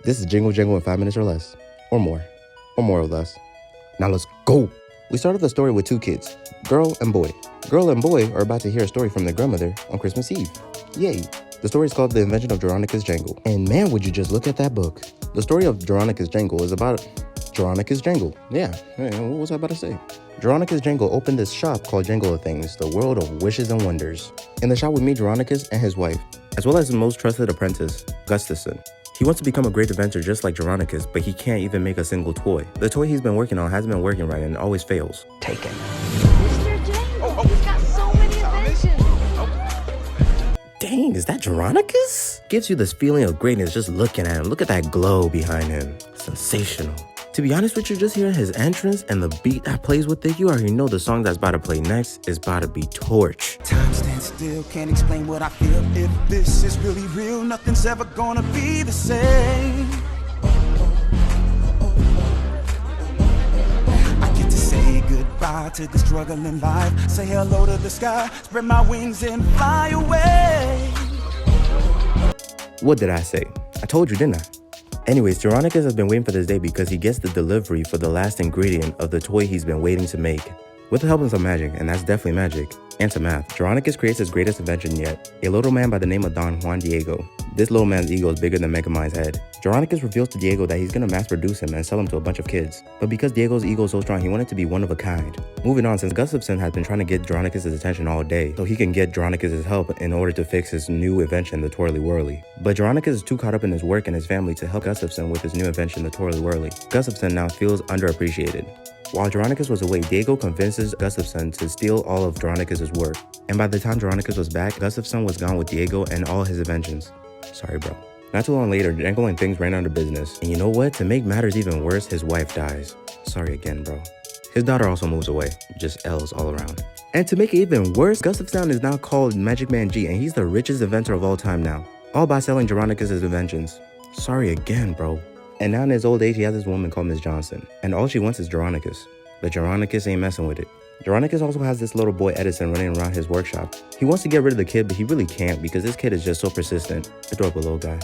This is Jingle Jangle in 5 minutes or less. Or more or less. Now let's go! We started the story with two kids, girl and boy. Girl and boy are about to hear a story from their grandmother on Christmas Eve. Yay! The story is called The Invention of Jingle Jangle. And man, would you just look at that book. The story of Jingle Jangle is about Jingle Jangle. Yeah, what was I about to say? Jingle Jangle opened this shop called Jangle of Things, the world of wishes and wonders. In the shop we meet Jingle and his wife, as well as his most trusted apprentice, Gustafson. He wants to become a great inventor just like Jingle, but he can't even make a single toy. The toy he's been working on hasn't been working right and always fails. Take it. Mr. Jangle, he's got so many inventions. Dang, is that Jingle? Gives you this feeling of greatness just looking at him. Look at that glow behind him. Sensational. To be honest with you, just hearing his entrance and the beat that plays with it, you already know the song that's about to play next is about to be torch. Time stands still, can't explain what I feel. If this is really real, nothing's ever gonna be the same. I get to say goodbye to the struggle in life. Say hello to the sky, spread my wings and fly away. What did I say? I told you, didn't I? Anyways, Jingle has been waiting for this day because he gets the delivery for the last ingredient of the toy he's been waiting to make. With the help of some magic, and that's definitely magic, and some math, Jingle creates his greatest invention yet, a little man by the name of Don Juan Diego. This little man's ego is bigger than Megamind's head. Jingle reveals to Diego that he's gonna mass produce him and sell him to a bunch of kids. But because Diego's ego is so strong, he wanted to be one of a kind. Moving on, since Gustafson has been trying to get Jronika's attention all day, so he can get Jronika's help in order to fix his new invention, the Twirly Whirly. But Jronika is too caught up in his work and his family to help Gustafson with his new invention, the Twirly Whirly. Gustafson now feels underappreciated. While Jronika's was away, Diego convinces Gustafson to steal all of Jronika's work. And by the time Jronika's was back, Gustafson was gone with Diego and all his inventions. Sorry, bro. Not too long later, Jangle and Things ran out of business. And you know what? To make matters even worse, his wife dies. Sorry again, bro. His daughter also moves away. Just L's all around. And to make it even worse, Gustafson is now called Magic Man G, and he's the richest inventor of all time now. All by selling Jronika's inventions. Sorry again, bro. And now in his old age, he has this woman called Miss Johnson. And all she wants is Jronika's. But Jronika's ain't messing with it. Jronika's also has this little boy Edison running around his workshop. He wants to get rid of the kid, but he really can't because this kid is just so persistent. Adorable little guy.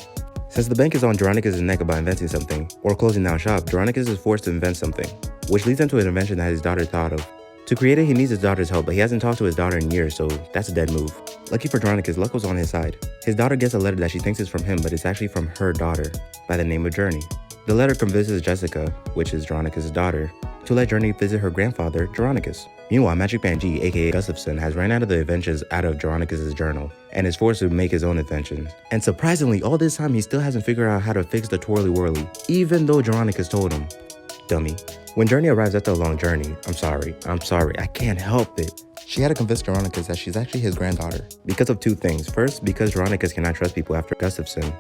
Since the bank is on Jronika's neck about inventing something, or closing down shop, Jronika's is forced to invent something, which leads him to an invention that his daughter thought of. To create it, he needs his daughter's help, but he hasn't talked to his daughter in years, so that's a dead move. Lucky for Jronika's, luck was on his side. His daughter gets a letter that she thinks is from him, but it's actually from her daughter, by the name of Journey. The letter convinces Jessica, which is Jronika's daughter, to let Journey visit her grandfather, Jronika's. Meanwhile, Magic Man G, aka Gustafson, has ran out of the inventions out of Jronika's journal and is forced to make his own inventions. And surprisingly, all this time he still hasn't figured out how to fix the Twirly Whirly, even though Jronika's told him. Dummy. When Journey arrives after a long journey, I'm sorry, I can't help it. She had to convince Jronika's that she's actually his granddaughter. Because of two things. First, because Jronika's cannot trust people after Gustafson.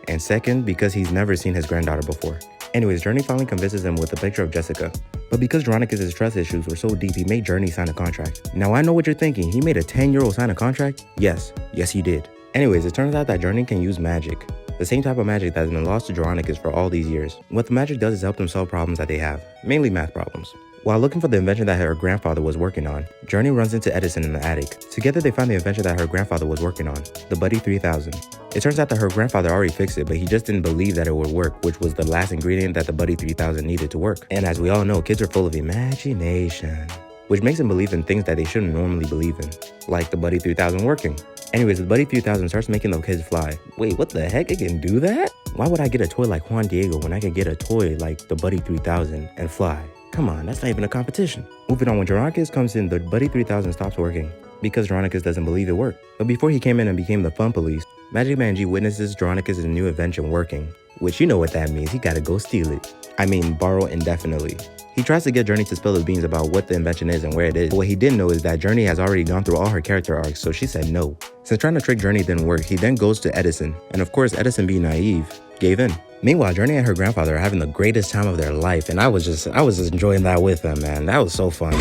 And second, because he's never seen his granddaughter before. Anyways, Journey finally convinces him with a picture of Jessica. But because Jronika's trust issues were so deep, he made Journey sign a contract. Now I know what you're thinking, he made a 10-year-old sign a contract? Yes he did. Anyways, it turns out that Journey can use magic. The same type of magic that has been lost to Jronika's for all these years. What the magic does is help them solve problems that they have, mainly math problems. While looking for the invention that her grandfather was working on, Journey runs into Edison in the attic. Together they find the invention that her grandfather was working on, the Buddy 3000. It turns out that her grandfather already fixed it, but he just didn't believe that it would work, which was the last ingredient that the Buddy 3000 needed to work. And as we all know, kids are full of imagination, which makes them believe in things that they shouldn't normally believe in, like the Buddy 3000 working. Anyways, the Buddy 3000 starts making the kids fly. Wait, what the heck? It can do that? Why would I get a toy like Juan Diego when I could get a toy like the Buddy 3000 and fly? Come on, that's not even a competition. Moving on, when Jronika's comes in, the Buddy 3000 stops working because Jronika's doesn't believe it worked. But before he came in and became the fun police, Magic Man G witnesses Jronika's new invention working, which you know what that means, he gotta go steal it. I mean, borrow indefinitely. He tries to get Journey to spill the beans about what the invention is and where it is. But what he didn't know is that Journey has already gone through all her character arcs, so she said no. Since trying to trick Journey didn't work, he then goes to Edison. And of course, Edison being naive, gave in. Meanwhile, Journey and her grandfather are having the greatest time of their life, and I was just enjoying that with them, man. That was so fun.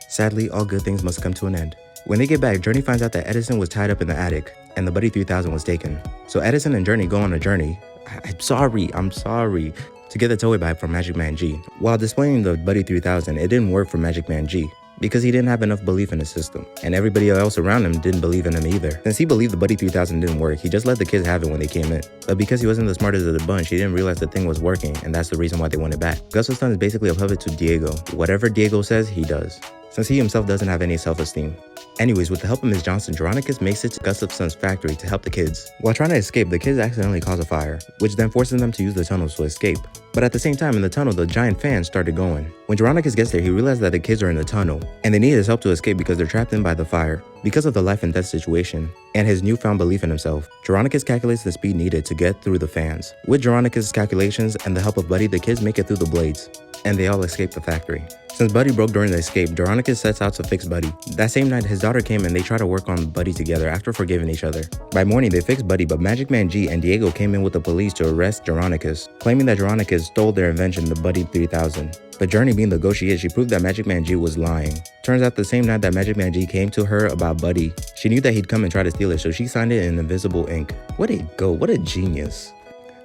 Sadly, all good things must come to an end. When they get back, Journey finds out that Edison was tied up in the attic and the Buddy 3000 was taken. So Edison and Journey go on a journey. I'm sorry. To get the toy back from Magic Man G. While displaying the Buddy 3000, it didn't work for Magic Man G because he didn't have enough belief in his system, and everybody else around him didn't believe in him either. Since he believed the Buddy 3000 didn't work, he just let the kids have it when they came in. But because he wasn't the smartest of the bunch, he didn't realize the thing was working, and that's the reason why they want it back. Gus of Stun is basically a puppet to Diego. Whatever Diego says, he does, since he himself doesn't have any self-esteem. Anyways, with the help of Ms. Johnson, Veronicus makes it to Gus of Stun's factory to help the kids. While trying to escape, the kids accidentally cause a fire, which then forces them to use the tunnels to escape. But at the same time, in the tunnel, the giant fan started going. When Veronicus gets there, he realizes that the kids are in the tunnel, and they need his help to escape because they're trapped in by the fire. Because of the life and death situation, and his newfound belief in himself, Veronicus calculates the speed needed to get through the fans. With Veronicus' calculations and the help of Buddy, the kids make it through the blades, and they all escape the factory. Since Buddy broke during the escape, Veronicus sets out to fix Buddy. That same night, his daughter came and they try to work on Buddy together after forgiving each other. By morning, they fix Buddy, but Magic Man G and Diego came in with the police to arrest Veronicus, claiming that Veronicus stole their invention, the Buddy 3000. But Journey, being the ghost she is, she proved that Magic Man G was lying. Turns out the same night that Magic Man G came to her about Buddy, she knew that he'd come and try to steal it, so she signed it in invisible ink. What a go, what a genius.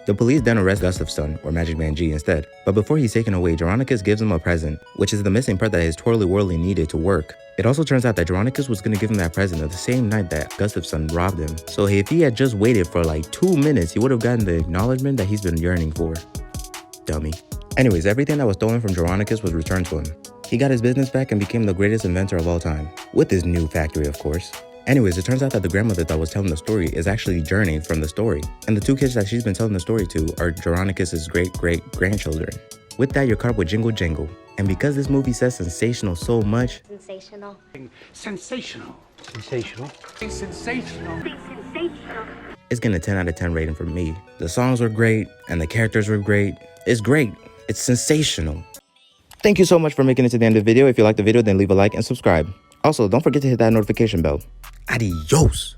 The police then arrest Gus of Stun, or Magic Man G, instead. But before he's taken away, Veronicus gives him a present, which is the missing part that his Twirly Whirly needed to work. It also turns out that Veronicus was gonna give him that present the same night that Gus of Stun robbed him. So if he had just waited for like 2 minutes, he would have gotten the acknowledgement that he's been yearning for. Dummy. Anyways, everything that was stolen from Veronicus was returned to him. He got his business back and became the greatest inventor of all time. With his new factory, of course. Anyways, it turns out that the grandmother that was telling the story is actually Journey from the story. And the two kids that she's been telling the story to are Veronicus' great-great-grandchildren. With that, you're caught up with Jingle Jangle. And because this movie says sensational so much... Sensational. Sensational. Sensational. Sensational. It's getting a 10 out of 10 rating from me. The songs were great, and the characters were great. It's great. It's sensational. Thank you so much for making it to the end of the video. If you liked the video, then leave a like and subscribe. Also, don't forget to hit that notification bell. Adios.